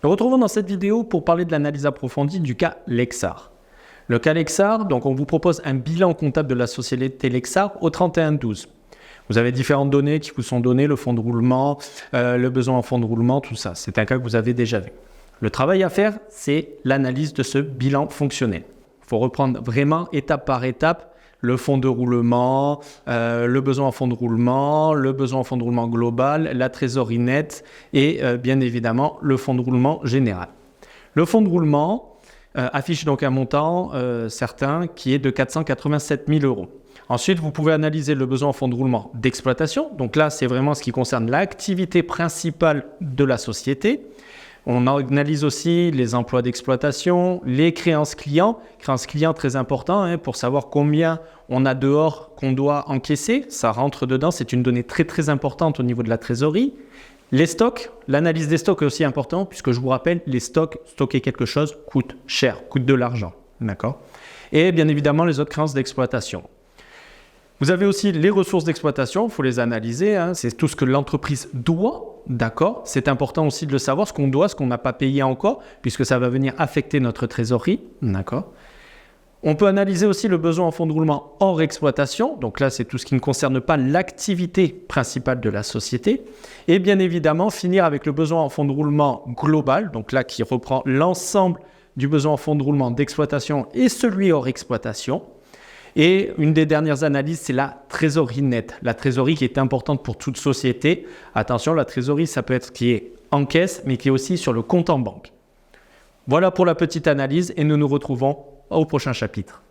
Nous retrouvons dans cette vidéo pour parler de l'analyse approfondie du cas Lexar. Le cas Lexar, donc on vous propose un bilan comptable de la société Lexar au 31/12. Vous avez différentes données qui vous sont données, le fonds de roulement, le besoin en fonds de roulement, tout ça. C'est un cas que vous avez déjà vu. Le travail à faire, c'est l'analyse de ce bilan fonctionnel. Il faut reprendre vraiment étape par étape le fonds de roulement, le besoin en fonds de roulement, le besoin en fonds de roulement global, la trésorerie nette et bien évidemment le fonds de roulement général. Le fonds de roulement affiche donc un montant certain qui est de 487 000 €. Ensuite, vous pouvez analyser le besoin en fonds de roulement d'exploitation. Donc là, c'est vraiment ce qui concerne l'activité principale de la société. On analyse aussi les emplois d'exploitation, les créances clients. Créances clients, très important pour savoir combien on a dehors qu'on doit encaisser. Ça rentre dedans, c'est une donnée très très importante au niveau de la trésorerie. Les stocks, l'analyse des stocks est aussi importante puisque je vous rappelle, les stocks, stocker quelque chose coûte cher, coûte de l'argent. D'accord ? Et bien évidemment, les autres créances d'exploitation. Vous avez aussi les ressources d'exploitation, il faut les analyser, c'est tout ce que l'entreprise doit, d'accord ? C'est important aussi de le savoir, ce qu'on doit, ce qu'on n'a pas payé encore, puisque ça va venir affecter notre trésorerie, d'accord ? On peut analyser aussi le besoin en fonds de roulement hors exploitation, donc là c'est tout ce qui ne concerne pas l'activité principale de la société, et bien évidemment finir avec le besoin en fonds de roulement global, donc là qui reprend l'ensemble du besoin en fonds de roulement d'exploitation et celui hors exploitation. Et une des dernières analyses, c'est la trésorerie nette. La trésorerie qui est importante pour toute société. Attention, la trésorerie, ça peut être qui est en caisse, mais qui est aussi sur le compte en banque. Voilà pour la petite analyse et nous nous retrouvons au prochain chapitre.